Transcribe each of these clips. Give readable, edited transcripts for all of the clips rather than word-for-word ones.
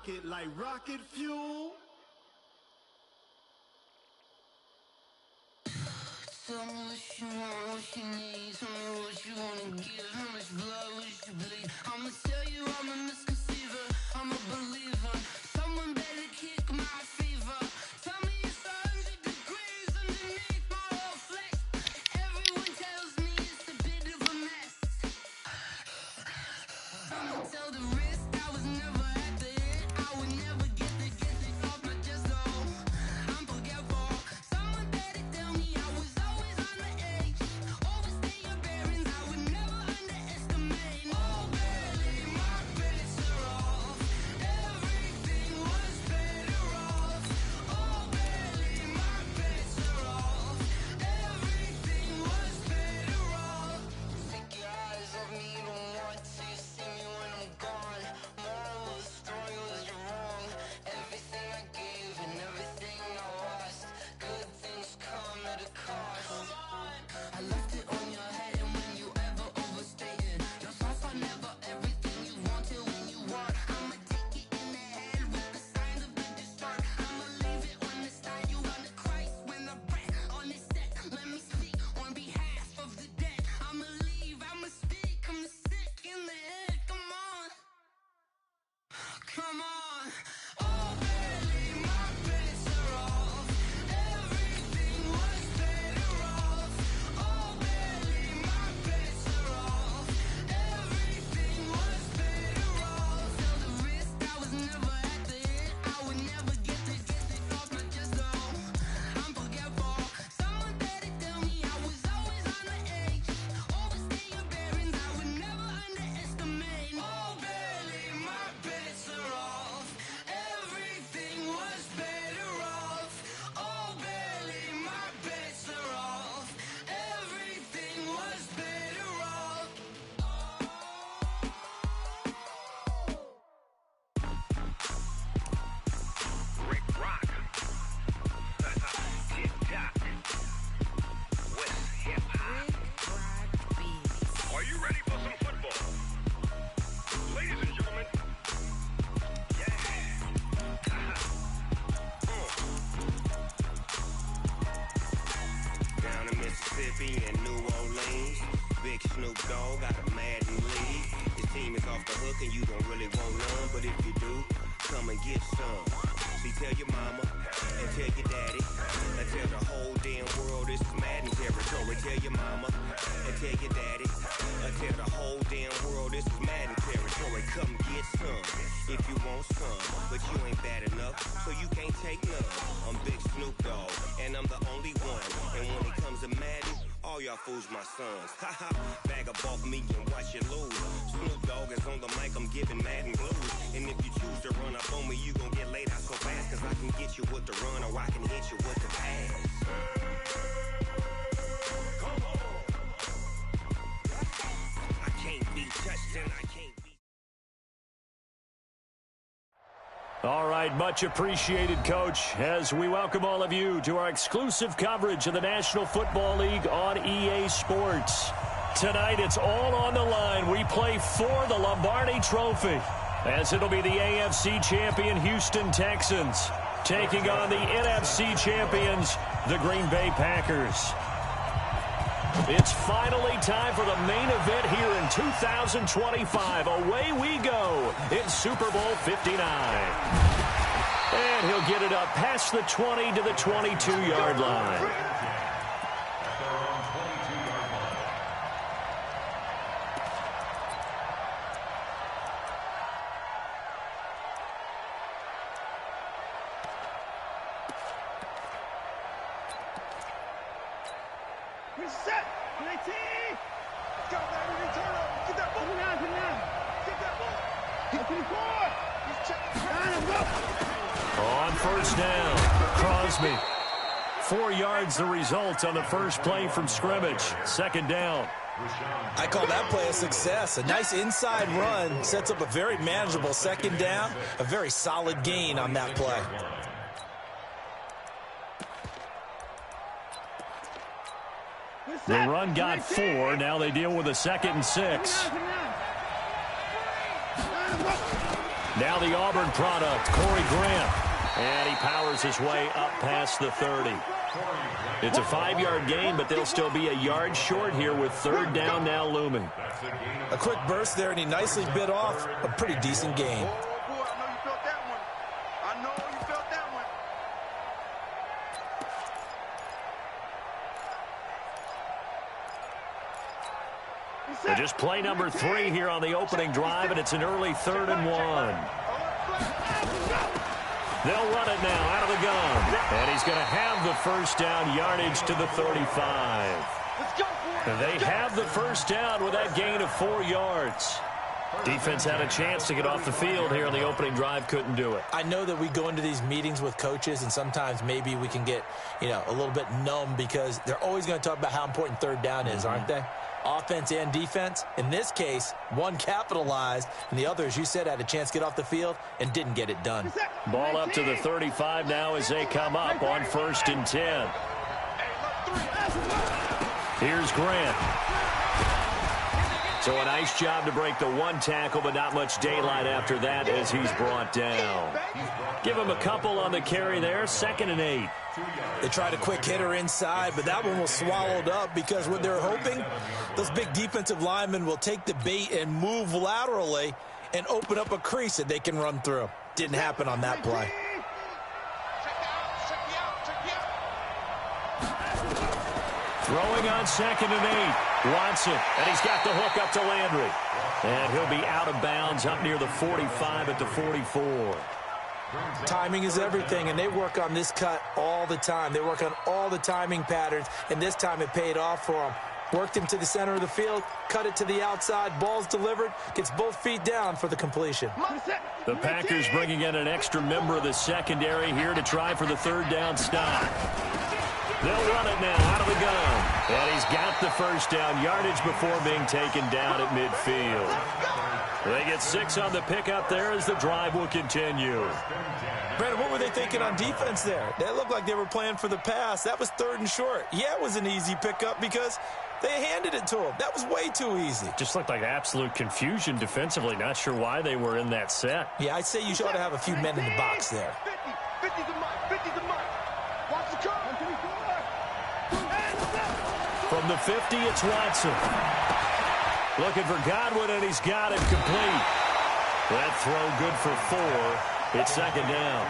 it like rocket fuel. Tell me what you want, what you need. Tell me what you wanna give. How much blood would you bleed? I'ma tell you I'm a misconceiver. I'm a believer. Someone better kick my fever. Tell me it's 100 degrees underneath my whole flesh. Everyone tells me it's a bit of a mess. I'ma tell the risk I was never at the hit. I would never get it off my chest though. I'm forgetful. Someone better tell me I was always on the edge. Overstay your bearings, I would never underestimate. Oh, barely, my bets are off. Everything was better off. Oh, barely, my bets are off. Everything was better off. Take your eyes off me, you don't want to see me when I'm gone. Moral of the story was you're wrong. Everything I gave and everything I lost. Good things come at a cost. I left it on your head, and when you ever overstay it, your thoughts are never everything you wanted when you want. I'ma take it in the head with the signs of the distort. I'ma leave it on the side. You on the Christ when the breath on the set. Let me speak on behalf of the dead. I'ma leave, I'ma speak. I'm the sick in the head. Come on, come on. Oh, barely, my bets are off. Everything was better off. Oh, barely, my bets are off. Everything was better off. Tell the risk I was never at the hit. I would never get it off my chest though. I'm forgetful. Someone better tell me I was always on the edge. Overstay your bearings, I would never underestimate. Oh, barely, my bets are off. Everything was better off. Oh, barely, my bets are off. Everything was better off. Rick Rock. Tick-tock. West hip-hop. Are you ready for some football? Ladies and gentlemen. Yeah. Down in Mississippi and New Orleans, Big Snoop Dogg got a Madden league. His team is off the hook and you don't really want none, but if you do, come and get some. See, tell your mama and tell your daddy and tell the whole damn world this is Madden territory. Tell your mama and tell your daddy and tell the whole damn world this is Madden territory. Come get some if you want some, but you ain't bad enough, so you can't take none. I'm Big Snoop Dogg and I'm the only one, and when it comes to Madden, all y'all fools my sons. Haha, bag up off me and watch you lose. Snoop Dogg is on the mic, I'm giving Madden blues. And if you choose to run up on me, you gon' get laid out so fast, cause I can get you with the run or I can hit you with the pass. Come on. I can't be touched and I can't be. All right, much appreciated, Coach, as we welcome all of you to our exclusive coverage of the National Football League on EA Sports. Tonight, it's all on the line. We play for the Lombardi Trophy, as it'll be the AFC champion Houston Texans taking on the NFC champions, the Green Bay Packers. It's finally time for the main event here in 2025. Away we go in Super Bowl 59. And he'll get it up past the 20 to the 22-yard line. Reset! 19! Let's go, baby! Return up! Get that ball! Get that ball! Get 24! He's checking. Go! On first down, Crosby. 4 yards the result on the first play from scrimmage. Second down. I call that play a success. A nice inside run sets up a very manageable second down. A very solid gain on that play. The run got 4. Now they deal with a 2nd and 6. Now the Auburn product, Corey Grant. And he powers his way up past the 30. It's a 5-yard gain, but they'll still be a yard short here with third down now looming. A quick burst there, and he nicely bit off a pretty decent gain. So just play number 3 here on the opening drive, and it's an early 3rd and 1. They'll run it now out of the gun. And he's going to have the first down, yardage to the 35. They have the first down with that gain of 4 yards. Defense had a chance to get off the field here on the opening drive, couldn't do it. I know that we go into these meetings with coaches, and sometimes maybe we can get, a little bit numb because they're always going to talk about how important third down is, aren't they? Offense and defense. In this case, one capitalized, and the other, as you said, had a chance to get off the field and didn't get it done. Ball up to the 35 now as they come up on 1st and 10. Here's Grant. So a nice job to break the 1 tackle, but not much daylight after that as he's brought down. Give him a couple on the carry there, 2nd and 8. They tried a quick hitter inside, but that one was swallowed up because what they're hoping, those big defensive linemen will take the bait and move laterally and open up a crease that they can run through. Didn't happen on that play. Throwing on 2nd and 8. Watson, and he's got the hook up to Landry. And he'll be out of bounds up near the 45 at the 44. Timing is everything, and they work on this cut all the time. They work on all the timing patterns, and this time it paid off for them. Worked him to the center of the field, cut it to the outside, ball's delivered, gets both feet down for the completion. The Packers bringing in an extra member of the secondary here to try for the 3rd down stop. They'll run it now out of the gun. And he's got the first down yardage before being taken down at midfield. They get 6 on the pickup there as the drive will continue. Brandon, what were they thinking on defense there? They looked like they were playing for the pass. That was 3rd and short. Yeah, it was an easy pickup because they handed it to him. That was way too easy. Just looked like absolute confusion defensively. Not sure why they were in that set. Yeah, I'd say you ought to have a few men in the box there. 50's a mark. 50's a mark. Watch the curve. From the 50, it's Watson. Looking for Godwin, and he's got it complete. That throw good for 4. It's 2nd down.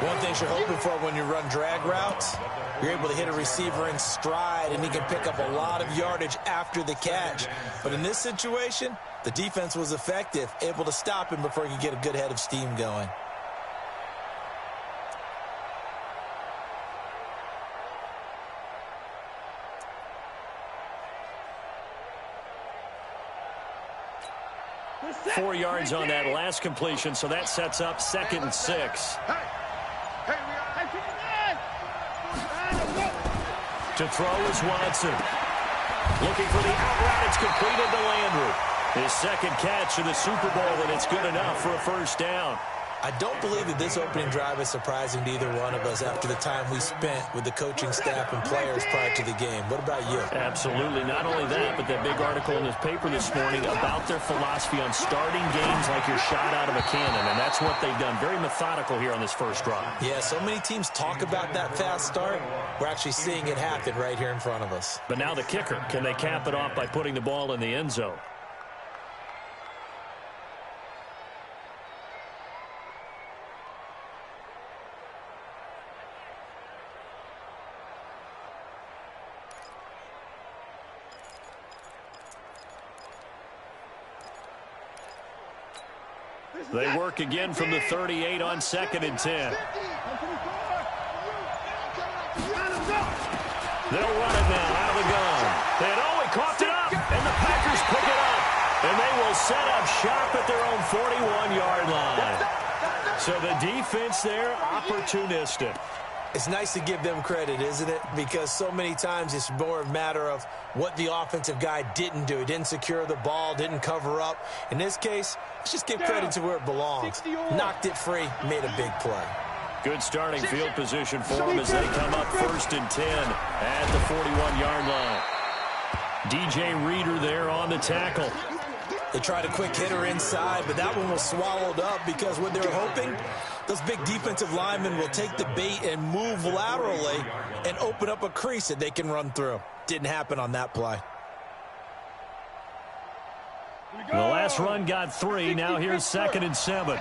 One thing you're hoping for when you run drag routes, you're able to hit a receiver in stride, and he can pick up a lot of yardage after the catch. But in this situation, the defense was effective, able to stop him before he could get a good head of steam going. Four yards on that last completion, so that sets up 2nd and 6. To throw is Watson. Looking for the out route. It's completed to Landry. His 2nd catch of the Super Bowl, and it's good enough for a first down. I don't believe that this opening drive is surprising to either one of us after the time we spent with the coaching staff and players prior to the game. What about you? Absolutely. Not only that, but that big article in his paper this morning about their philosophy on starting games like you're shot out of a cannon, and that's what they've done. Very methodical here on this first drive. Yeah, so many teams talk about that fast start. We're actually seeing it happen right here in front of us. But now the kicker. Can they cap it off by putting the ball in the end zone? They work again from the 38 on 2nd and 10. They'll run it now out of the gun. And he coughed it up, and the Packers pick it up. And they will set up shop at their own 41-yard line. So the defense there, opportunistic. It's nice to give them credit, isn't it? Because so many times it's more a matter of what the offensive guy didn't do. He didn't secure the ball, didn't cover up. In this case, let's just give credit to where it belongs. Knocked it free, made a big play. Good starting field position for them as they come up 1st and 10 at the 41-yard line. DJ Reader there on the tackle. They tried a quick hitter inside, but that one was swallowed up because what they were hoping, those big defensive linemen will take the bait and move laterally and open up a crease that they can run through. Didn't happen on that play. The last run got 3. Now here's 2nd and 7.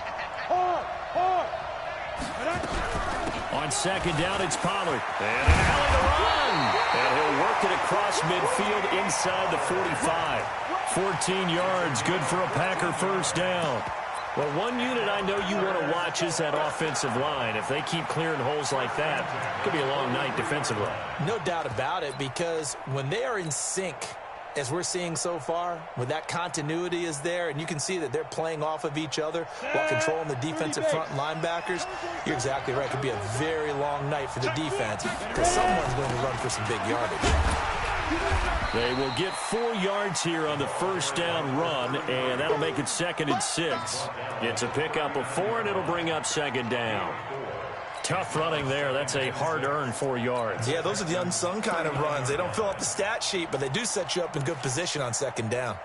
On 2nd down, it's Pollard. And an alley to run. And he'll work it across midfield inside the 45. 14 yards, good for a Packer first down. Well, one unit I know you want to watch is that offensive line. If they keep clearing holes like that, it could be a long night defensively. No doubt about it, because when they are in sync, as we're seeing so far, when that continuity is there, and you can see that they're playing off of each other while controlling the defensive front linebackers, you're exactly right. It could be a very long night for the defense because someone's going to run for some big yardage. They will get 4 yards here on the first down run, and that'll make it 2nd and 6. It's a pickup of 4, and it'll bring up 2nd down. Tough running there. That's a hard-earned 4 yards. Yeah, those are the unsung kind of runs. They don't fill up the stat sheet, but they do set you up in good position on 2nd down.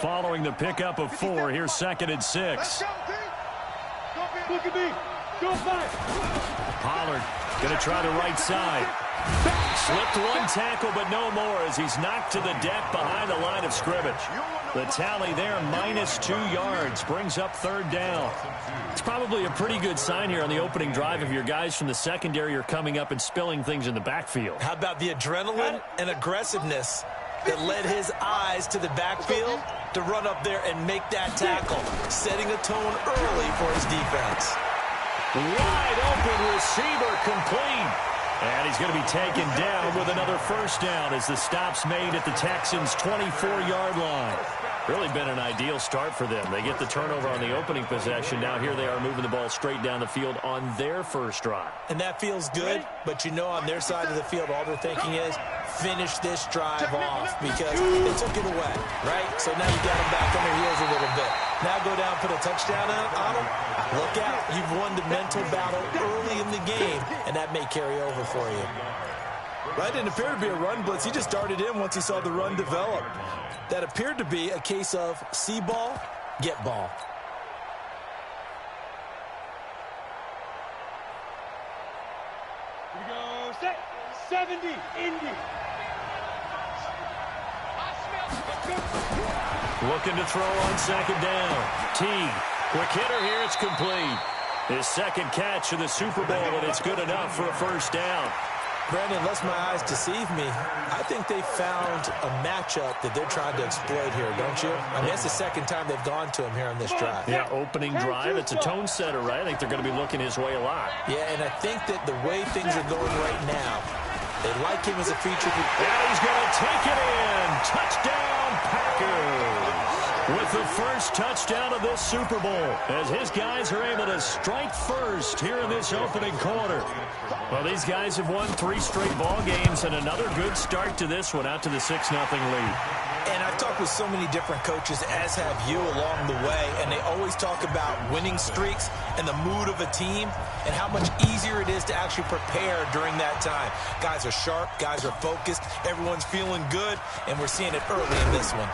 Following the pickup of 4, here's 2nd and 6. Look at me. Go back. Pollard going to try the right side. Slipped one tackle, but no more as he's knocked to the deck behind the line of scrimmage. The tally there, -2 yards, brings up 3rd down. It's probably a pretty good sign here on the opening drive if your guys from the secondary are coming up and spilling things in the backfield. How about the adrenaline and aggressiveness that led his eyes to the backfield to run up there and make that tackle, setting a tone early for his defense. Wide open receiver complete. And he's going to be taken down with another first down as the stop's made at the Texans' 24-yard line. Really been an ideal start for them. They get the turnover on the opening possession. Now here they are moving the ball straight down the field on their first drive. And that feels good, but you know on their side of the field all they're thinking is finish this drive off because they took it away, right? So now you got them back on their heels a little bit. Now go down, put a touchdown on them. Look out. You've won the mental battle early in the game, and that may carry over for you. Right, didn't appear to be a run blitz. He just darted in once he saw the run develop. That appeared to be a case of see ball, get ball. Here we go. Set. 70. Indy. Looking to throw on 2nd down. Teague, quick hitter here, it's complete. His 2nd catch of the Super Bowl, and it's good enough for a first down. Brandon, unless my eyes deceive me, I think they found a matchup that they're trying to exploit here, don't you? I mean, that's the 2nd time they've gone to him here on this drive. Yeah, opening drive. It's a tone setter, right? I think they're going to be looking his way a lot. Yeah, and I think that the way things are going right now, they like him as a feature. And he's going to take it in. Touchdown, Packers. With the first touchdown of this Super Bowl, as his guys are able to strike first here in this opening quarter. Well, these guys have won 3 straight ball games, and another good start to this one, out to the 6-0 lead. And I've talked with so many different coaches, as have you, along the way, and they always talk about winning streaks and the mood of a team and how much easier it is to actually prepare during that time. Guys are sharp, guys are focused, everyone's feeling good, and we're seeing it early in this one.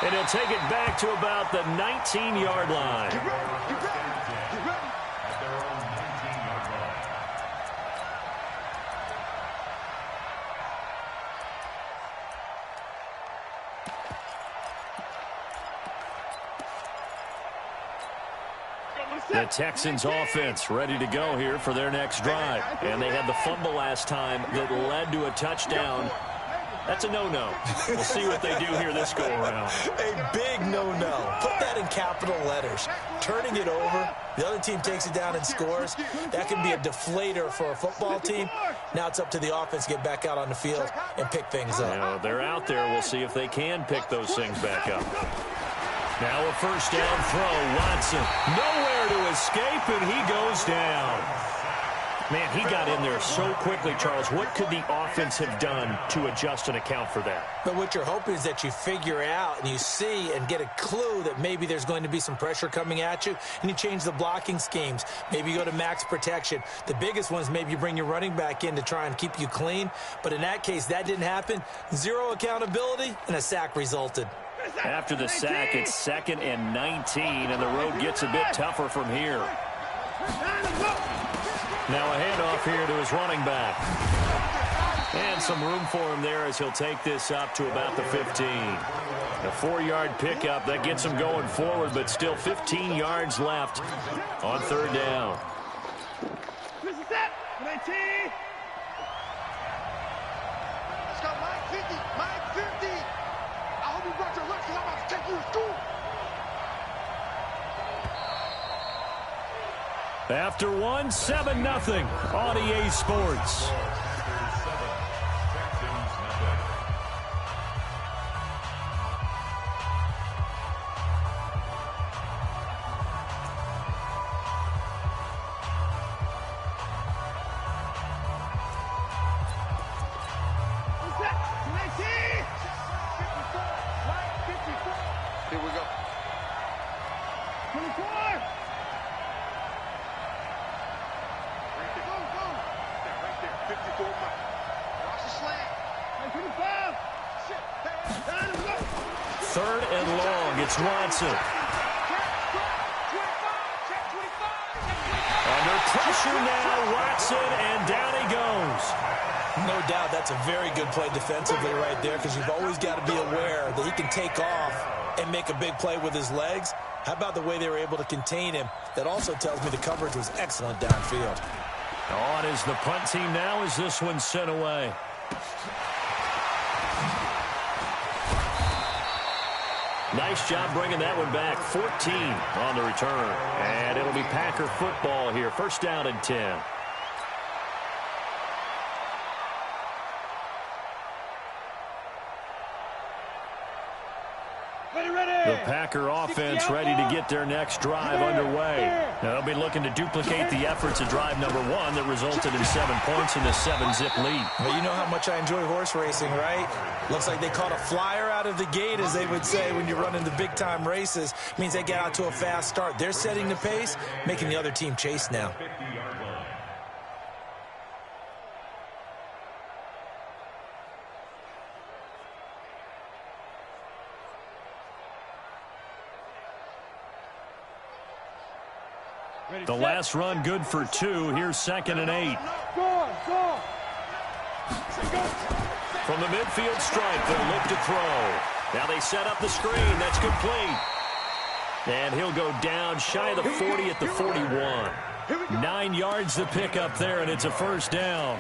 And he'll take it back to about the 19-yard line. Get ready. Get ready. Get ready. The Texans offense ready to go here for their next drive. And they had the fumble last time that led to a touchdown. That's a no-no. We'll see what they do here this go-around. A big no-no. Put that in capital letters. Turning it over, the other team takes it down and scores. That can be a deflator for a football team. Now it's up to the offense to get back out on the field and pick things up. Now, they're out there. We'll see if they can pick those things back up. Now a first down throw. Watson nowhere to escape, and he goes down. Man, he got in there so quickly, Charles. What could the offense have done to adjust and account for that? But what you're hoping is that you figure out and you see and get a clue that maybe there's going to be some pressure coming at you, and you change the blocking schemes. Maybe you go to max protection. The biggest one is maybe you bring your running back in to try and keep you clean. But in that case, that didn't happen. Zero accountability, and a sack resulted. After the sack, it's 2nd and 19, and the road gets a bit tougher from here. Now a handoff here to his running back. And some room for him there as he'll take this up to about the 15. A 4-yard pickup. That gets him going forward, but still 15 yards left on 3rd down. This is it. 19. Let's go, Mike 50. Mike 50. I hope you brought your lunch because I'm about to take you to school. After 1, 7-0 on EA Sports. Here we go. 24. Right there. 54 Mike. Watch the slant. 25. Shit. 3rd and long. It's Watson. Under pressure now, Watson, and down he goes. No doubt that's a very good play defensively right there, because you've always got to be aware that he can take off and make a big play with his legs. How about the way they were able to contain him? That also tells me the coverage was excellent downfield. On is the punt team now as this one's sent away. Nice job bringing that one back. 14 on the return. And it'll be Packer football here. 1st down and 10. The Packer offense ready to get their next drive underway. Now, they'll be looking to duplicate the efforts of drive number 1 that resulted in 7 points in the 7-zip lead. Well, you know how much I enjoy horse racing, right? Looks like they caught a flyer out of the gate, as they would say when you're running the big-time races. Means they get out to a fast start. They're setting the pace, making the other team chase now. The last run good for 2. Here's 2nd and 8. From the midfield stripe, they'll look to throw. Now they set up the screen. That's complete. And he'll go down shy of the 40 at the 41. 9 yards to pick up there, and it's a 1st down.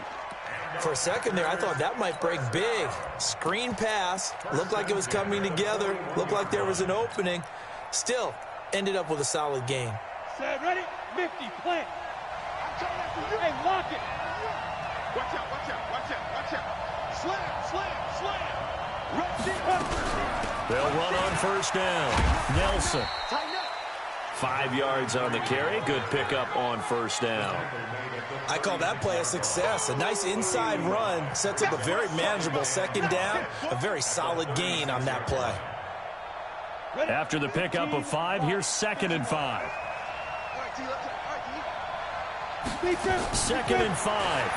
For a second there, I thought that might break big. Screen pass. Looked like it was coming together. Looked like there was an opening. Still, ended up with a solid gain. Set, ready? 50, plant. Hey, lock it. Watch out, watch out, watch out, watch out. Slam. They'll run on 1st down. Nelson. 5 yards on the carry. Good pickup on 1st down. I call that play a success. A nice inside run sets up a very manageable 2nd down. A very solid gain on that play. After the pickup of 5, here's 2nd and 5. 2nd and 5.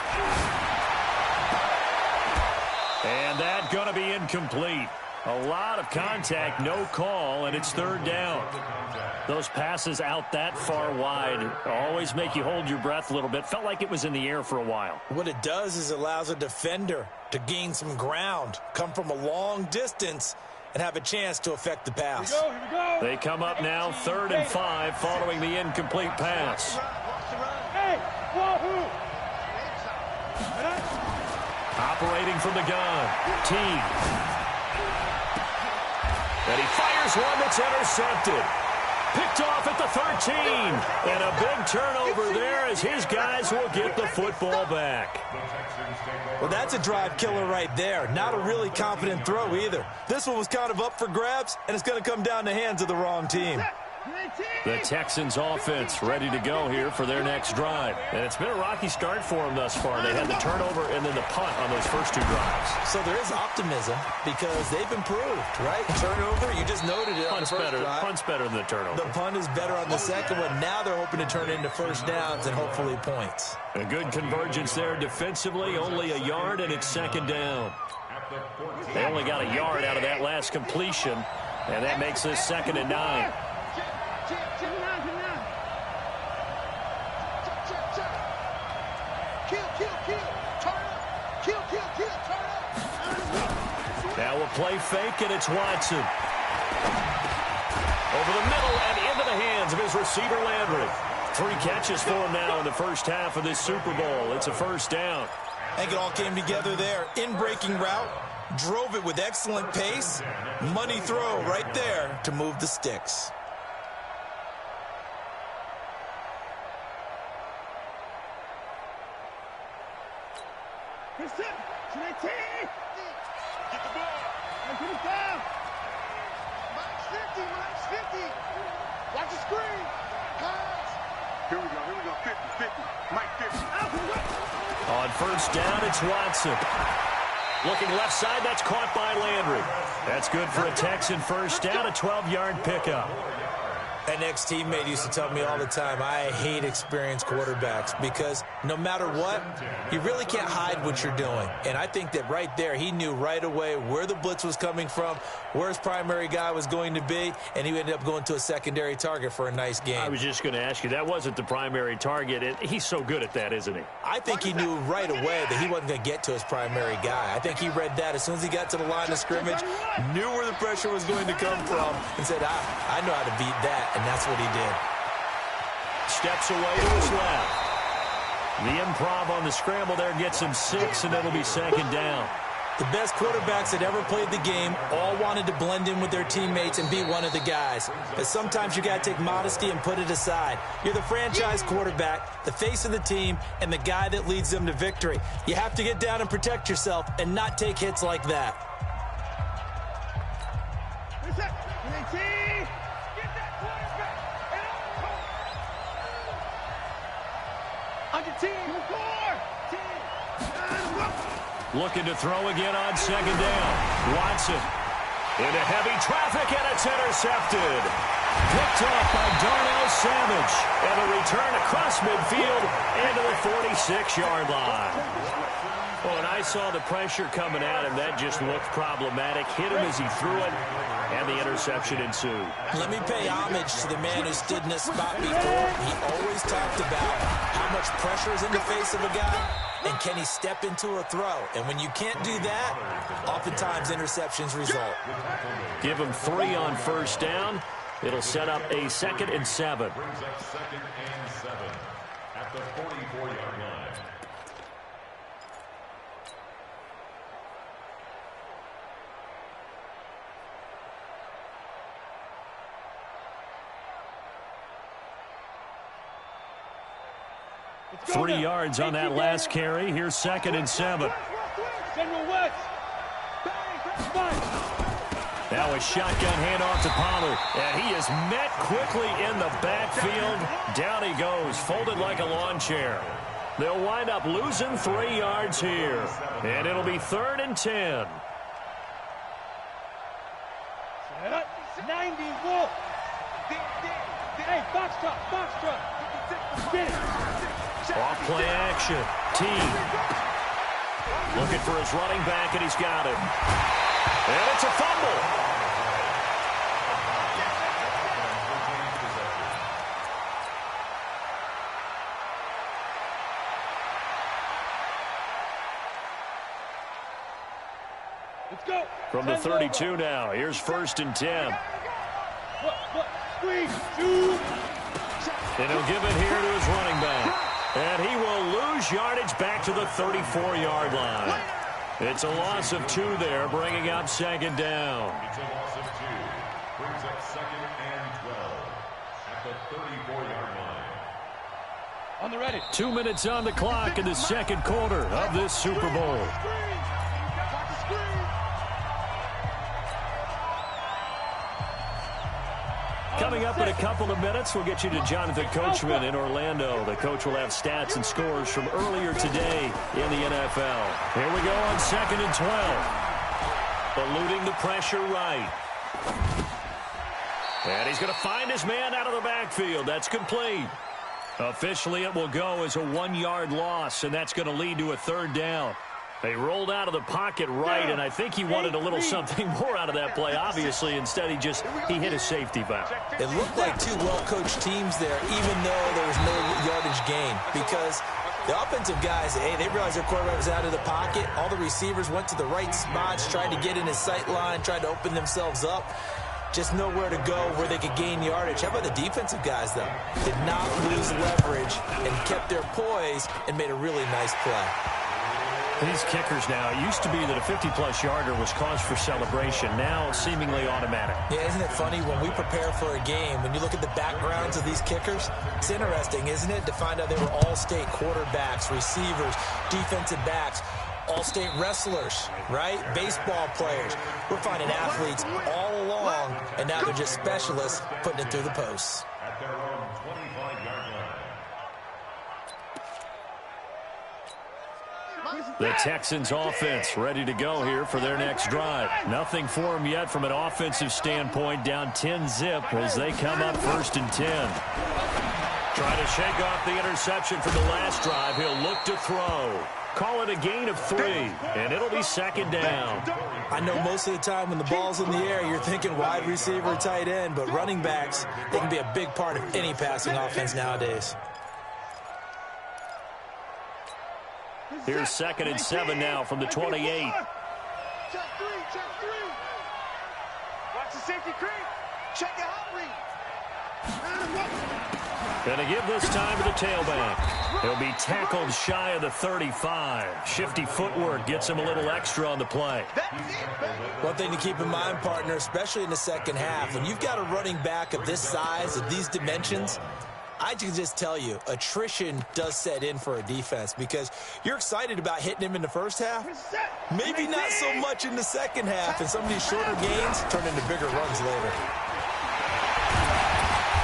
And that's going to be incomplete. A lot of contact, no call, and it's 3rd down. Those passes out that far wide always make you hold your breath a little bit. Felt like it was in the air for a while. What it does is it allows a defender to gain some ground, come from a long distance, and have a chance to affect the pass. Here we go. They come up now 3rd and 5 following the incomplete pass. Hey, wahoo! Operating from the gun. Team. And he fires one that's intercepted. Picked off at the 13. And a big turnover there as his guys will get the football back. Well, that's a drive killer right there. Not a really confident throw either. This one was kind of up for grabs, and it's going to come down the hands of the wrong team. The Texans offense ready to go here for their next drive. And it's been a rocky start for them thus far. They had the turnover and then the punt on those first two drives. So there is optimism because they've improved, right? Turnover, you just noted it on the first drive. Punt's better than the turnover. The punt is better on the second one. Now they're hoping to turn into first downs and hopefully points. A good convergence there defensively, only a yard, and it's second down. They only got a yard out of that last completion, and that makes this 2nd and 9. Now a play fake, and it's Watson. Over the middle and into the hands of his receiver, Landry. 3 catches for him now in the first half of this Super Bowl. It's a first down. I think it all came together there. In-breaking route, drove it with excellent pace. Money throw right there to move the sticks. Get the ball. Mike's 50. Watch the screen. Pass. Here we go. 50. Mike 50. On first down, it's Watson. Looking left side, that's caught by Landry. That's good for a Texan first down, a 12-yard pickup. An ex-teammate used to tell me all the time, I hate experienced quarterbacks because no matter what, you really can't hide what you're doing. And I think that right there, he knew right away where the blitz was coming from, where his primary guy was going to be, and he ended up going to a secondary target for a nice game. I was just going to ask you, that wasn't the primary target. He's so good at that, isn't he? I think he knew right away that he wasn't going to get to his primary guy. I think he read that as soon as he got to the line of scrimmage, knew where the pressure was going to come from, and said, I know how to beat that. And that's what he did. Steps away to his left. The improv on the scramble there gets him 6, and it'll be second down. The best quarterbacks that ever played the game all wanted to blend in with their teammates and be one of the guys. But sometimes you got to take modesty and put it aside. You're the franchise quarterback, the face of the team, and the guy that leads them to victory. You have to get down and protect yourself and not take hits like that. Looking to throw again on second down. Watson into heavy traffic, and it's intercepted. Picked off by Darnell Savage. And a return across midfield into the 46-yard line. Well, when I saw the pressure coming at him, that just looked problematic. Hit him as he threw it, and the interception ensued. Let me pay homage to the man who stood in this spot before. He always talked about how much pressure is in the face of a guy, and can he step into a throw? And when you can't do that, oftentimes interceptions result. Give him 3 on first down. It'll set up a 2nd and 7. Brings up 2nd and 7 at the 44-yard line. Three yards on that last carry. Here's 2nd and 7. Now a shotgun handoff to Pollard. And he is met quickly in the backfield. Down he goes, folded like a lawn chair. They'll wind up losing 3 yards here. And it'll be 3rd and 10. 90 wolf. Hey, box truck. Get it. Off play action. T. Looking for his running back, and he's got him. And it's a fumble. Let's go. From the 32 now. Here's 1st and 10. Squeeze. Shoot. And he'll give it here to his running back. And he will lose yardage back to the 34-yard line. It's a loss of 2 there, bringing up 2nd down. It's a loss of 2. Brings up 2nd and 12 at the 34-yard line. On the ready. 2 minutes on the clock in the 2nd quarter of this Super Bowl. Coming up in a couple of minutes, we'll get you to Jonathan Coachman in Orlando. The coach will have stats and scores from earlier today in the NFL. Here we go on 2nd and 12. Eluding the pressure right. And he's going to find his man out of the backfield. That's complete. Officially, it will go as a 1-yard loss, and that's going to lead to a 3rd down. They rolled out of the pocket right, and I think he wanted a little something more out of that play, obviously. Instead, he hit a safety valve. It looked like two well-coached teams there, even though there was no yardage gain, because the offensive guys, hey, they realized their quarterback was out of the pocket. All the receivers went to the right spots, tried to get in his sight line, tried to open themselves up. Just nowhere to go where they could gain yardage. How about the defensive guys, though? Did not lose leverage and kept their poise and made a really nice play. These kickers now, it used to be that a 50-plus yarder was cause for celebration. Now, seemingly automatic. Yeah, isn't it funny when we prepare for a game, when you look at the backgrounds of these kickers, it's interesting, isn't it, to find out they were all-state quarterbacks, receivers, defensive backs, all-state wrestlers, right? Baseball players. We're finding athletes all along, and now they're just specialists putting it through the posts. At their own 25-yard line. The Texans offense ready to go here for their next drive. Nothing for them yet from an offensive standpoint. Down 10-zip as they come up 1st and 10. Trying to shake off the interception from the last drive. He'll look to throw. Call it a gain of 3, and it'll be 2nd down. I know most of the time when the ball's in the air, you're thinking wide receiver, tight end, but running backs, they can be a big part of any passing offense nowadays. Here's 2nd and 7 now from the 28. Check 3. Watch the safety creep. Check your hot read. Going to give this time to the tailback. He'll be tackled shy of the 35. Shifty footwork gets him a little extra on the play. One thing to keep in mind, partner, especially in the second half, when you've got a running back of this size, of these dimensions, I can just tell you, attrition does set in for a defense because you're excited about hitting him in the first half. Maybe not so much in the second half, and some of these shorter gains turn into bigger runs later.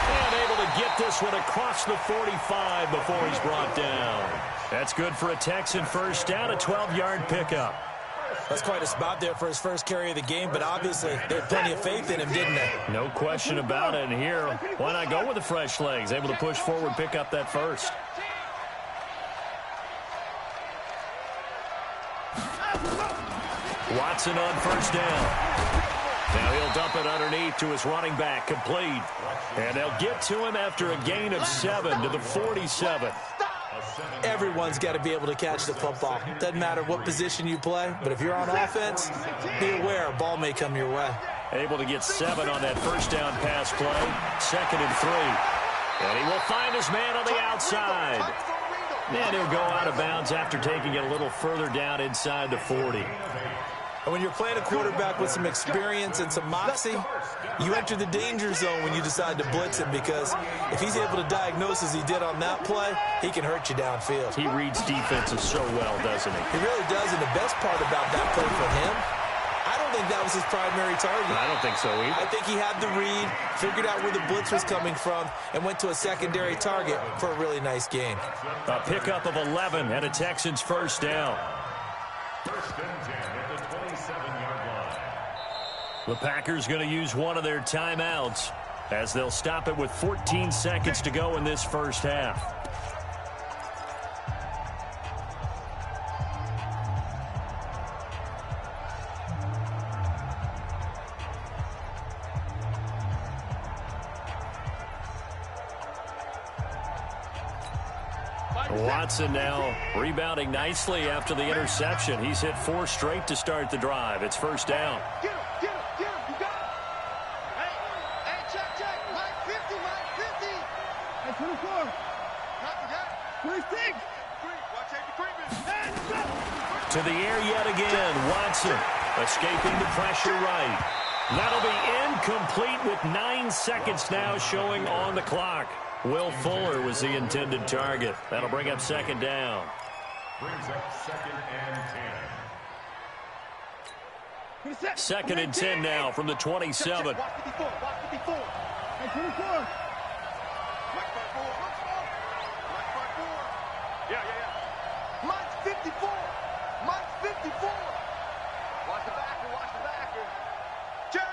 And able to get this one across the 45 before he's brought down. That's good for a Texan first down, a 12-yard pickup. That's quite a spot there for his first carry of the game, but obviously they had plenty of faith in him, didn't they? No question about it. And here, why not go with the fresh legs? Able to push forward, pick up that first. Watson on first down. Now he'll dump it underneath to his running back, complete. And they'll get to him after a gain of 7 to the 47. Everyone's got to be able to catch the football. Doesn't matter what position you play, but if you're on offense, be aware a ball may come your way. Able to get 7 on that first down pass play. 2nd and 3. And he will find his man on the outside. And he'll go out of bounds after taking it a little further down inside the 40. And when you're playing a quarterback with some experience and some moxie, you enter the danger zone when you decide to blitz him because if he's able to diagnose as he did on that play, he can hurt you downfield. He reads defenses so well, doesn't he? He really does, and the best part about that play for him, I don't think that was his primary target. I don't think so either. I think he had the read, figured out where the blitz was coming from, and went to a secondary target for a really nice gain. A pickup of 11 and a Texans first down. First and 10 at the 27-yard line. The Packers going to use one of their timeouts as they'll stop it with 14 seconds to go in this first half. Watson now rebounding nicely after the interception. He's hit 4 straight to start the drive. It's first down. Get him, you got it. Hey, check. Mike 50. Hey, 24. Not the guy. 26. Watch out the creeping. To the air yet again. Watson escaping the pressure right. That'll be incomplete with 9 seconds now showing on the clock. Will Fuller was the intended target. That'll bring up second down. Brings up 2nd and 10. 2nd and 10 now from the 27. Watch 54. Hey, 24. Mike 54. Mike 54. Yeah. Mike's 54. Mike's 54. Watch the backer. Watch the backer. Check.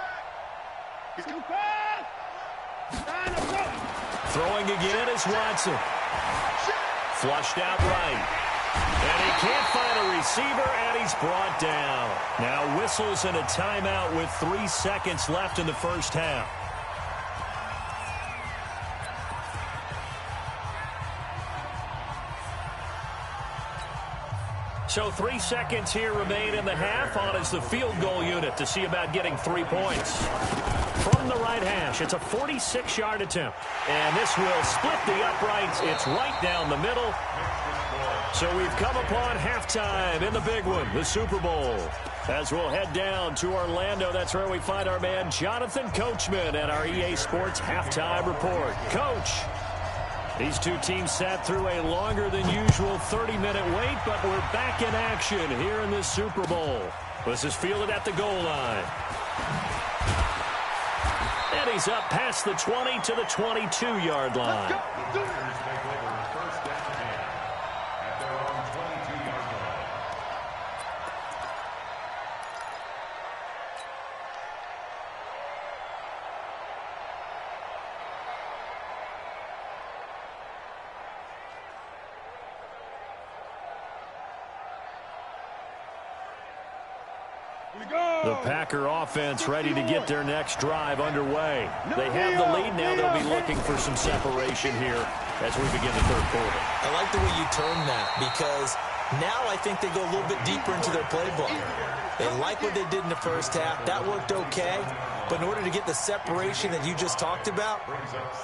He's too fast. Throwing again is Watson. Flushed out right. And he can't find a receiver, and he's brought down. Now whistles and a timeout with 3 seconds left in the first half. So 3 seconds here remain in the half. On is the field goal unit to see about getting 3 points. From the right hash, it's a 46-yard attempt. And this will split the uprights. It's right down the middle. So we've come upon halftime in the big one, the Super Bowl. As we'll head down to Orlando, that's where we find our man Jonathan Coachman at our EA Sports Halftime Report. Coach, these two teams sat through a longer than usual 30-minute wait, but we're back in action here in this Super Bowl. This is fielded at the goal line. And he's up past the 20 to the 22-yard line. The Packer offense ready to get their next drive underway. They have the lead. Now they'll be looking for some separation here as we begin the third quarter. I like the way you term that, because now I think they go a little bit deeper into their playbook. They like what they did in the first half. That worked okay. But in order to get the separation that you just talked about,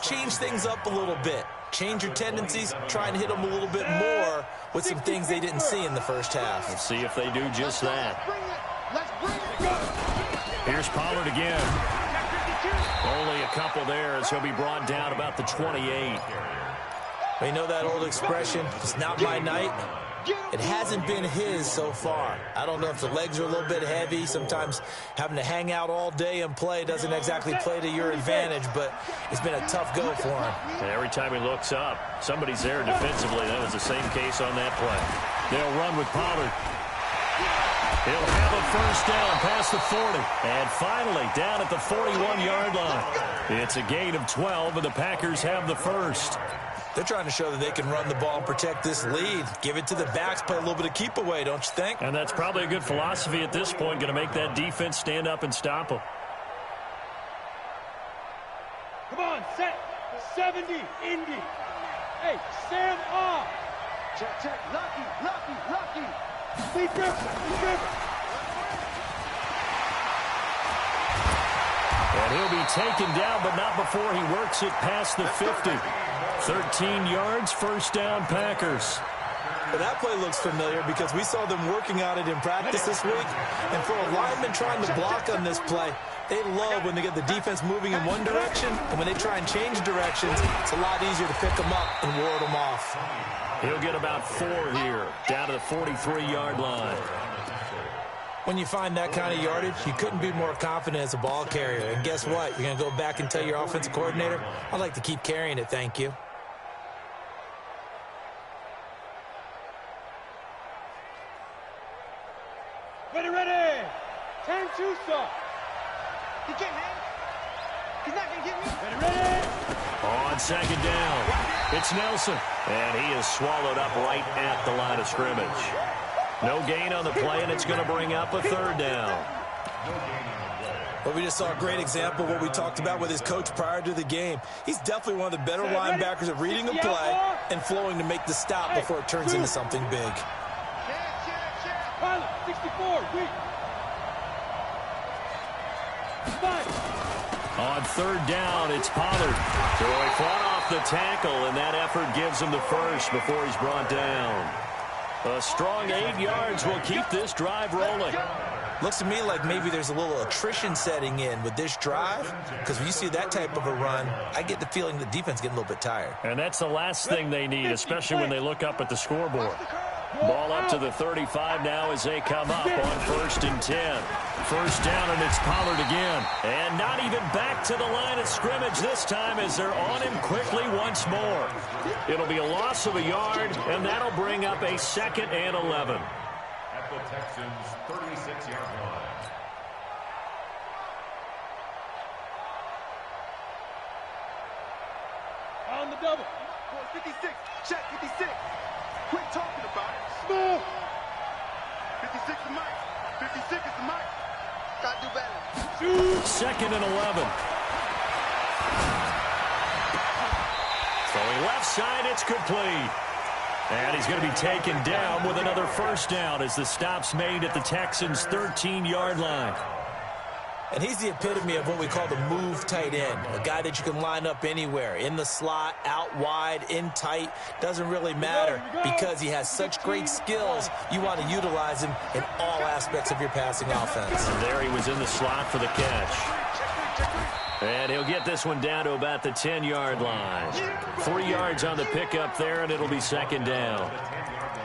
change things up a little bit. Change your tendencies, try and hit them a little bit more with some things they didn't see in the first half. Let's see if they do just that. Here's Pollard again. Only a couple there as he'll be brought down about the 28. You know that old expression, it's not my night? It hasn't been his so far. I don't know if the legs are a little bit heavy. Sometimes having to hang out all day and play doesn't exactly play to your advantage, but it's been a tough go for him. And every time he looks up, somebody's there defensively. That was the same case on that play. They'll run with Pollard. He'll have a first down past the 40. And finally, down at the 41-yard line. It's a gain of 12, and the Packers have the first. They're trying to show that they can run the ball and protect this lead. Give it to the backs, play a little bit of keep away, don't you think? And that's probably a good philosophy at this point, going to make that defense stand up and stop them. Come on, set. 70, Indy. Hey, Sam off. Check. Lucky. Be different. And he'll be taken down, but not before he works it past the 50. 13 yards, first down, Packers. Well, that play looks familiar because we saw them working on it in practice this week. And for a lineman trying to block on this play, they love when they get the defense moving in one direction, and when they try and change directions, it's a lot easier to pick them up and ward them off. He'll get about 4 here, down to the 43-yard line. When you find that kind of yardage, you couldn't be more confident as a ball carrier. And guess what? You're going to go back and tell your offensive coordinator, I'd like to keep carrying it, thank you. Ready. 10 Tusa. He can't hang. He's not going to get me. Ready. On second down, it's Nelson. And he is swallowed up right at the line of scrimmage. No gain on the play, and it's going to bring up a third down. Well, we just saw a great example of what we talked about with his coach prior to the game. He's definitely one of the better linebackers at reading the play and flowing to make the stop before it turns into something big. Pilot, 64, weak. On third down, it's Pollard. So he fought off the tackle, and that effort gives him the first before he's brought down. A strong 8 yards will keep this drive rolling. Looks to me like maybe there's a little attrition setting in with this drive, because when you see that type of a run, I get the feeling the defense getting a little bit tired. And that's the last thing they need, especially when they look up at the scoreboard. Ball up to the 35 now as they come up on 1st and 10. First down, and it's Pollard again. And not even back to the line of scrimmage this time as they're on him quickly once more. It'll be a loss of a yard, and that'll bring up a 2nd and 11. At the Texans' 36-yard line. On the double. 56. Check 56. Quit talking about it. Small. 56 is Mike. 56 is the Mike. Gotta do better. 2nd and 11. Throwing left side, it's complete. And he's going to be taken down with another first down as the stop's made at the Texans' 13-yard line. And he's the epitome of what we call the move tight end, a guy that you can line up anywhere, in the slot, out wide, in tight, doesn't really matter because he has such great skills. You want to utilize him in all aspects of your passing offense. And there he was in the slot for the catch. And he'll get this one down to about the 10-yard line. 3 yards on the pickup there, and it'll be 2nd down.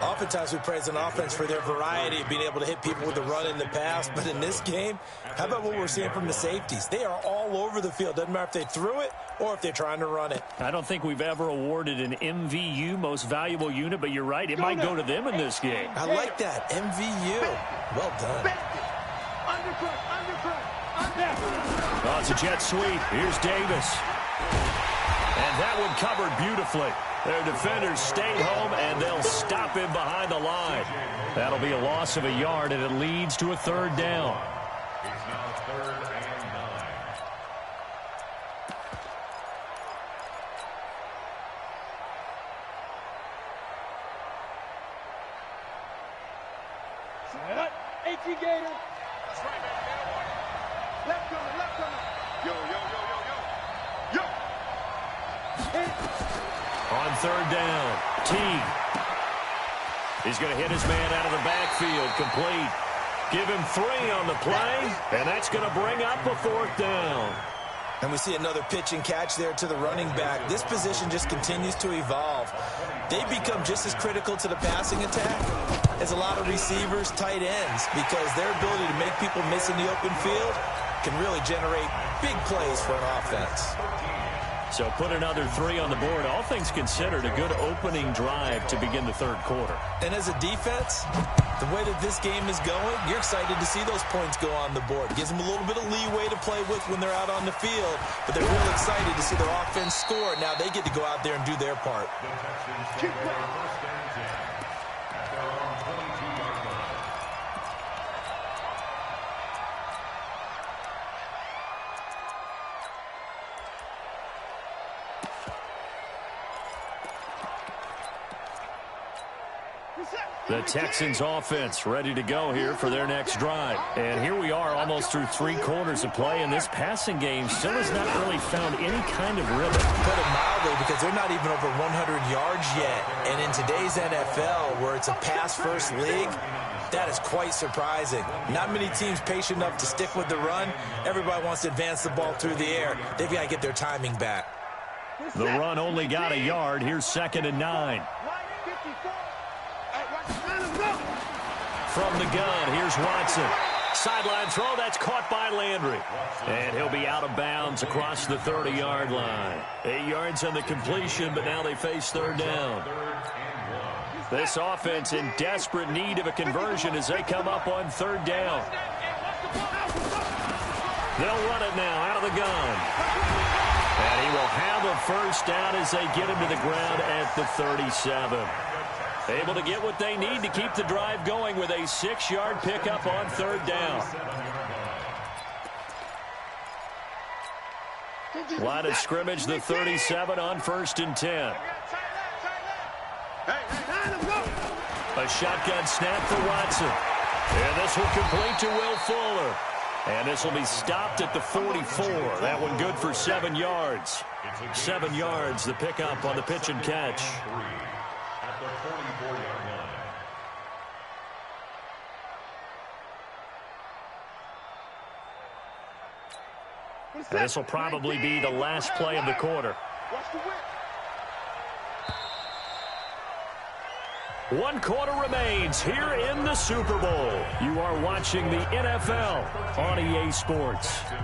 Oftentimes we praise an offense for their variety of being able to hit people with the run in the pass, but in this game, how about what we're seeing from the safeties? They are all over the field. Doesn't matter if they threw it or if they're trying to run it. I don't think we've ever awarded an MVU, most valuable unit, but you're right, it might go to them in this game. I like that, MVU. Well done. Oh, it's a jet sweep. Here's Davis. And that one covered beautifully. Their defenders stayed home, and they'll stop him behind the line. That'll be a loss of a yard, and it leads to a 3rd down. It's now 3rd and 9. AT Gator. That's right, man. Left corner, left corner. Yo, yo, yo, yo, yo. Yo. On 3rd down, T. He's going to hit his man out of the backfield, complete. Give him 3 on the play, and that's going to bring up a 4th down. And we see another pitch and catch there to the running back. This position just continues to evolve. They become just as critical to the passing attack as a lot of receivers, tight ends, because their ability to make people miss in the open field can really generate big plays for an offense. So put another 3 on the board. All things considered, a good opening drive to begin the 3rd quarter. And as a defense, the way that this game is going, you're excited to see those points go on the board. Gives them a little bit of leeway to play with when they're out on the field, but they're real excited to see their offense score. Now they get to go out there and do their part. The Texans take their 1st and 10 at their own 22-yard line. The Texans offense ready to go here for their next drive. And here we are almost through 3 quarters of play, and this passing game still has not really found any kind of rhythm. Put it mildly, because they're not even over 100 yards yet. And in today's NFL, where it's a pass-first league, that is quite surprising. Not many teams patient enough to stick with the run. Everybody wants to advance the ball through the air. They've got to get their timing back. The run only got a yard. Here's 2nd and 9. From the gun, here's Watson. Sideline throw, that's caught by Landry. And he'll be out of bounds across the 30-yard line. 8 yards on the completion, but now they face 3rd down. This offense in desperate need of a conversion as they come up on 3rd down. They'll run it now out of the gun. And he will have a first down as they get him to the ground at the 37. Able to get what they need to keep the drive going with a 6-yard pickup on 3rd down. Line of scrimmage, the 37 on 1st and 10. A shotgun snap for Watson. And this will complete to Will Fuller. And this will be stopped at the 44. That one good for 7 yards. 7 yards, the pickup on the pitch and catch. At the 44-yard line. And this will probably be the last play of the quarter. 1 quarter remains here in the Super Bowl. You are watching the NFL on EA Sports. 19.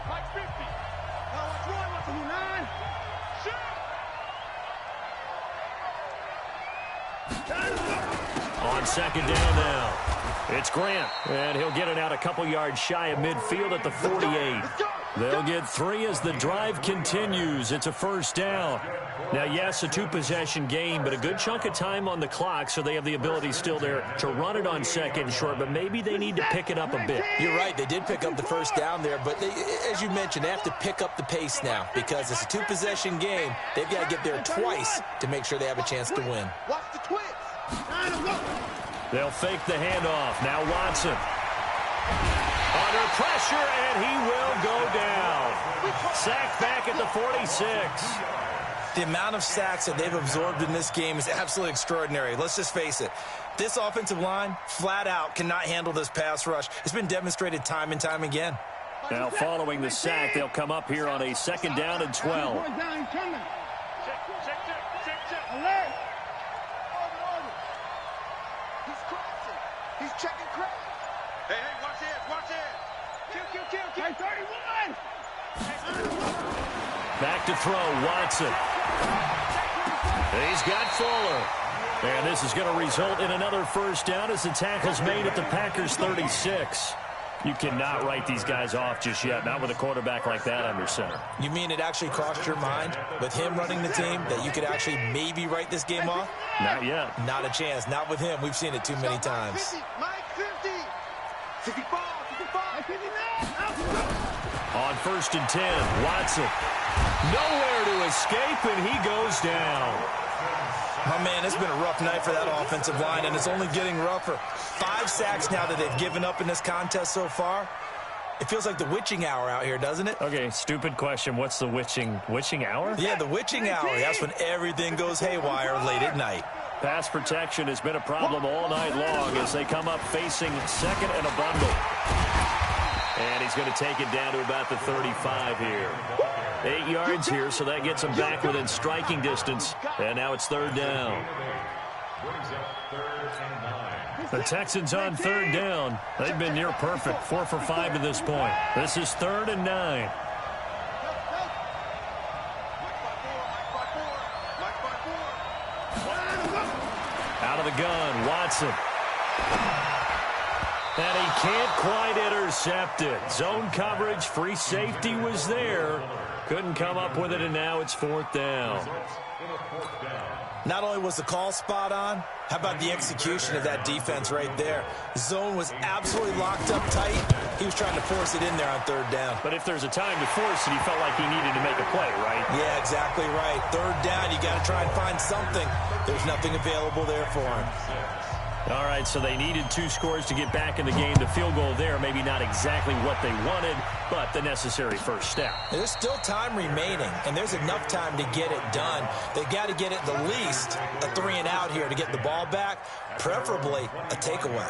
Mike 50. Now watch Roy. Watch him. 9. Shoot. On second down now. It's Grant, and he'll get it out a couple yards shy of midfield at the 48. They'll get 3 as the drive continues. It's a first down. Now, yes, a 2-possession game, but a good chunk of time on the clock, so they have the ability still there to run it on second short, but maybe they need to pick it up a bit. You're right. They did pick up the first down there, but they, as you mentioned, they have to pick up the pace now because it's a 2-possession game. They've got to get there twice to make sure they have a chance to win. Watch the twins. They'll fake the handoff. Now Watson. Under pressure, and he will go down. Sacked back at the 46. The amount of sacks that they've absorbed in this game is absolutely extraordinary. Let's just face it. This offensive line, flat out, cannot handle this pass rush. It's been demonstrated time and time again. Now, following the sack, they'll come up here on a 2nd down and 12. Check. Alert. He's crossing. He's checking crack. Hey, watch it. Kill. Hey, 31. Back to throw, Watson. He's got Fuller. And this is going to result in another first down as the tackle's made at the Packers' 36. You cannot write these guys off just yet, not with a quarterback like that under center. You mean it actually crossed your mind with him running the team that you could actually maybe write this game off? Not yet. Not a chance. Not with him. We've seen it too many times. Mike 50. 55. On 1st and 10, Watson. Nowhere to escape, and he goes down. My man, it's been a rough night for that offensive line, and it's only getting rougher. 5 sacks now that they've given up in this contest so far. It feels like the witching hour out here, doesn't it? Okay, stupid question. What's the witching hour? Yeah, the witching hour. That's when everything goes haywire late at night. Pass protection has been a problem all night long as they come up facing 2nd and a bundle. And he's going to take it down to about the 35 here. 8 yards here, so that gets him back within striking distance. And now it's 3rd down. The Texans on 3rd down. They've been near perfect, 4 for 5 to this point. This is 3rd and 9. Out of the gun, Watson. And he can't quite intercept it. Zone coverage, free safety was there. Couldn't come up with it, and now it's 4th down. Not only was the call spot on, how about the execution of that defense right there? Zone was absolutely locked up tight. He was trying to force it in there on 3rd down. But if there's a time to force it, he felt like he needed to make a play, right? Yeah, exactly right. 3rd down, you got to try and find something. There's nothing available there for him. All right, so they needed 2 scores to get back in the game. The field goal there, maybe not exactly what they wanted, but the necessary first step. There's still time remaining, and there's enough time to get it done. They've got to get it the least a 3-and-out here to get the ball back, preferably a takeaway.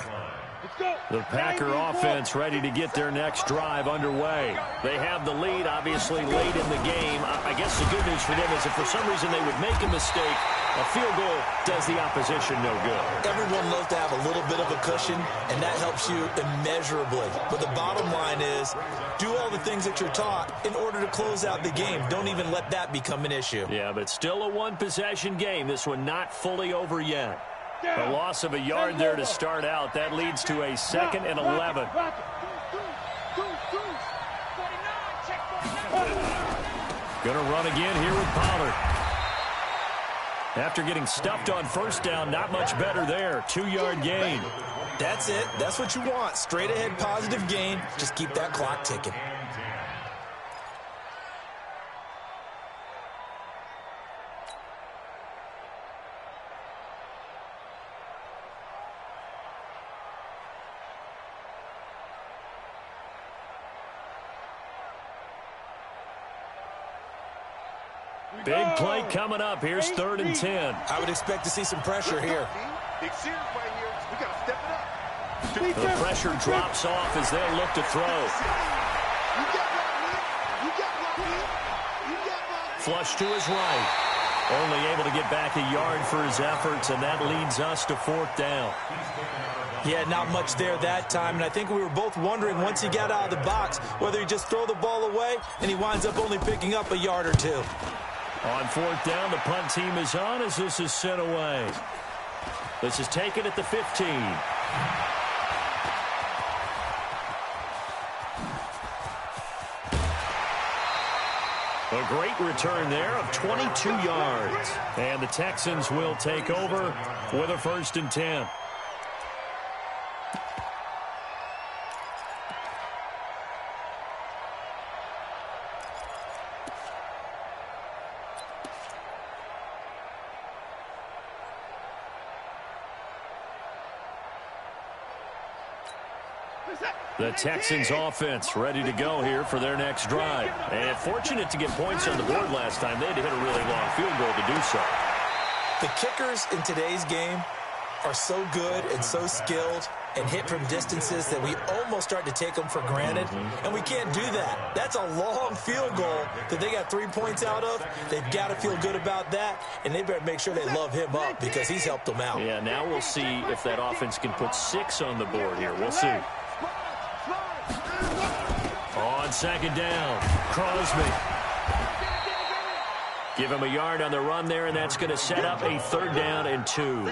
The Packer offense ready to get their next drive underway. They have the lead, obviously, late in the game. I guess the good news for them is if for some reason they would make a mistake, a field goal does the opposition no good. Everyone loves to have a little bit of a cushion, and that helps you immeasurably. But the bottom line is, do all the things that you're taught in order to close out the game. Don't even let that become an issue. Yeah, but still a 1-possession game. This one not fully over yet. A loss of a yard there to start out. That leads to a 2nd and 11. Gonna run again here with Pollard. After getting stuffed on 1st down, not much better there. 2-yard gain. That's it. That's what you want. Straight ahead positive gain. Just keep that clock ticking. Big play coming up. Here's 3rd and 10. I would expect to see some pressure here. Big series right here. We got to step it up. The pressure drops off as they'll look to throw. Flush to his right. Only able to get back a yard for his efforts, and that leads us to 4th down. Yeah, not much there that time, and I think we were both wondering once he got out of the box whether he'd just throw the ball away, and he winds up only picking up a yard or two. On 4th down, the punt team is on as this is sent away. This is taken at the 15. A great return there of 22 yards. And the Texans will take over with a 1st and 10. The Texans offense ready to go here for their next drive. And fortunate to get points on the board last time. They had to hit a really long field goal to do so. The kickers in today's game are so good and so skilled and hit from distances that we almost start to take them for granted. And we can't do that. That's a long field goal that they got 3 points out of. They've got to feel good about that, and they better make sure they love him up because he's helped them out. Yeah, now we'll see if that offense can put 6 on the board here. We'll see. On 2nd down, Crosby. Give him a yard on the run there, and that's going to set up a 3rd down and 2.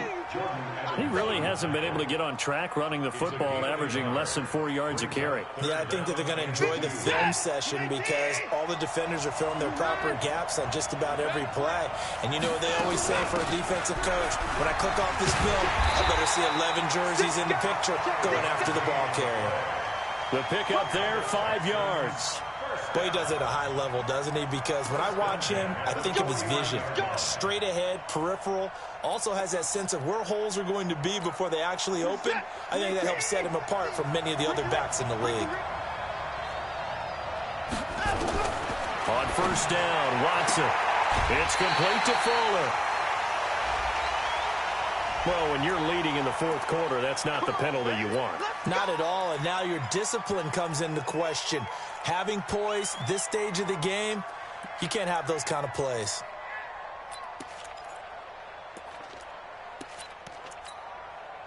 He really hasn't been able to get on track running the football, averaging less than 4 yards a carry. Yeah, I think that they're going to enjoy the film session because all the defenders are filling their proper gaps on just about every play. And you know what they always say for a defensive coach? When I click off this film, I better see 11 jerseys in the picture going after the ball carrier. The pickup there, 5 yards. Well, he does it at a high level, doesn't he? Because when I watch him, I think of his vision. Straight ahead, peripheral. Also has that sense of where holes are going to be before they actually open. I think that helps set him apart from many of the other backs in the league. On 1st down, Watson. It's complete to Fuller. Well, when you're leading in the 4th quarter, that's not the penalty you want. Not at all, and now your discipline comes into question. Having poise this stage of the game, you can't have those kind of plays.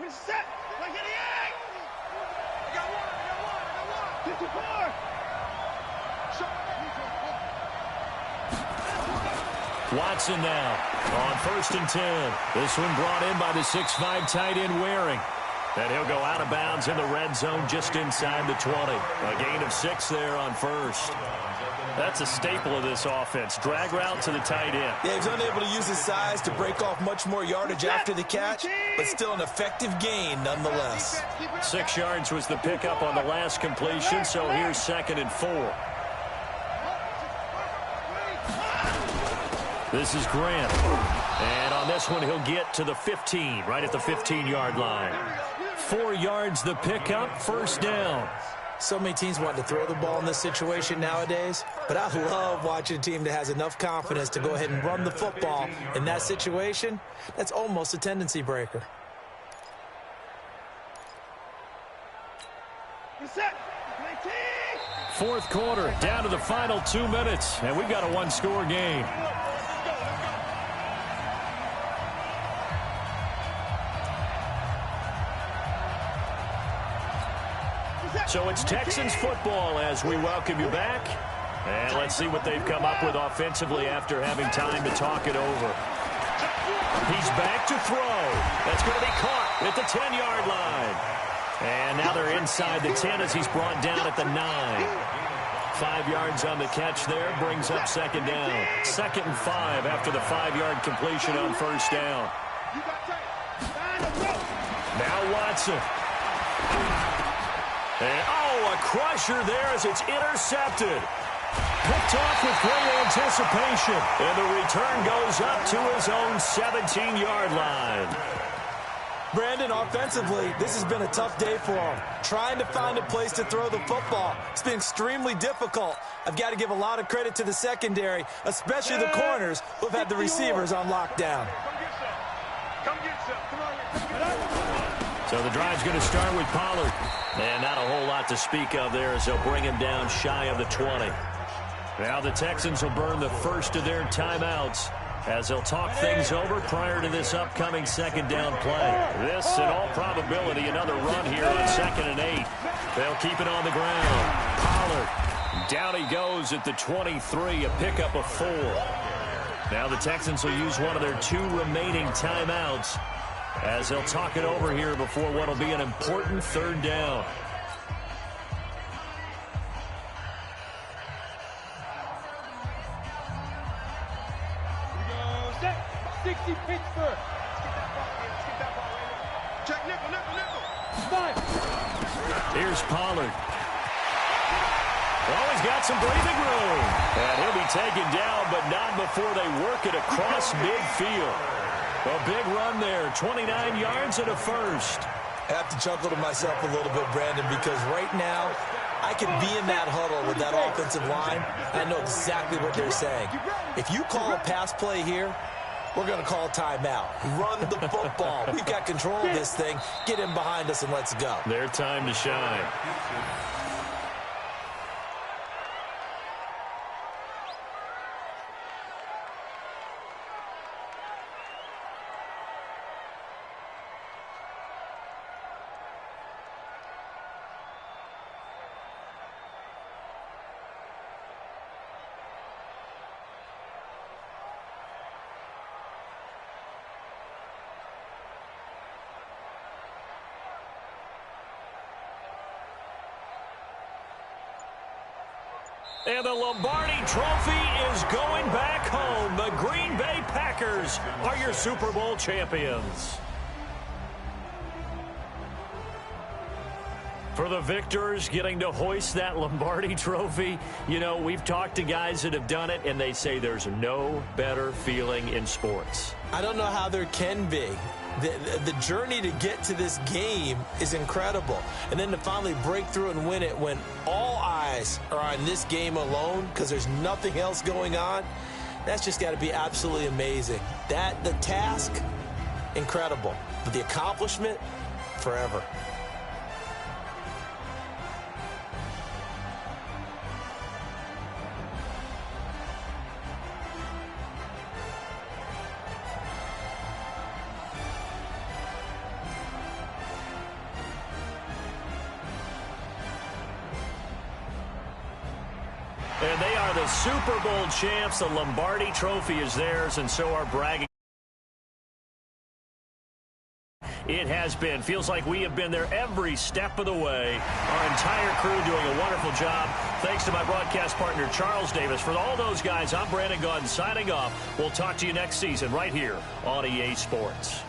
We're set. Like an egg. I got one. 54. Watson now on 1st and 10. This one brought in by the 6'5" tight end Waring. And he'll go out of bounds in the red zone just inside the 20. A gain of 6 there on 1st. That's a staple of this offense. Drag route to the tight end. Yeah, he's unable to use his size to break off much more yardage after the catch, but still an effective gain nonetheless. 6 yards was the pickup on the last completion, so here's 2nd and 4. This is Grant. And on this one, he'll get to the 15, right at the 15-yard line. 4 yards the pickup, 1st down. So many teams want to throw the ball in this situation nowadays, but I love watching a team that has enough confidence to go ahead and run the football in that situation. That's almost a tendency breaker. Reset. 4th quarter, down to the final 2 minutes, and we've got a 1-score game. So it's Texans football as we welcome you back. And let's see what they've come up with offensively after having time to talk it over. He's back to throw. That's going to be caught at the 10-yard line. And now they're inside the 10 as he's brought down at the 9. 5 yards on the catch there brings up 2nd down. 2nd and 5 after the 5-yard completion on 1st down. Now Watson. And, a crusher there as it's intercepted. Picked off with great anticipation. And the return goes up to his own 17-yard line. Brandon, offensively, this has been a tough day for him. Trying to find a place to throw the football. It's been extremely difficult. I've got to give a lot of credit to the secondary, especially the corners who've had the receivers on lockdown. So the drive's going to start with Pollard. And not a whole lot to speak of there as they'll bring him down shy of the 20. Now the Texans will burn the first of their timeouts as they'll talk things over prior to this upcoming second down play. This, in all probability, another run here on 2nd and 8. They'll keep it on the ground. Pollard, down he goes at the 23, a pickup of 4. Now the Texans will use one of their 2 remaining timeouts as they'll talk it over here before what will be an important 3rd down. Pittsburgh. Check nickel. Here's Pollard. Oh, he's got some breathing room. And he'll be taken down, but not before they work it across midfield. A big run there, 29 yards and a first. I have to chuckle to myself a little bit, Brandon, because right now I could be in that huddle with that offensive line. I know exactly what they're saying. If you call a pass play here, we're going to call timeout. Run the football. We've got control of this thing. Get in behind us and let's go. Their time to shine. And the Lombardi Trophy is going back home. The Green Bay Packers are your Super Bowl champions. For the victors getting to hoist that Lombardi Trophy, you know, we've talked to guys that have done it, and they say there's no better feeling in sports. I don't know how there can be. The journey to get to this game is incredible. And then to finally break through and win it when all eyes are on this game alone because there's nothing else going on, that's just got to be absolutely amazing. The task, incredible. But the accomplishment, forever. And they are the Super Bowl champs. The Lombardi Trophy is theirs, and so are bragging. It has been. Feels like we have been there every step of the way. Our entire crew doing a wonderful job. Thanks to my broadcast partner, Charles Davis. For all those guys, I'm Brandon Gaudin signing off. We'll talk to you next season right here on EA Sports.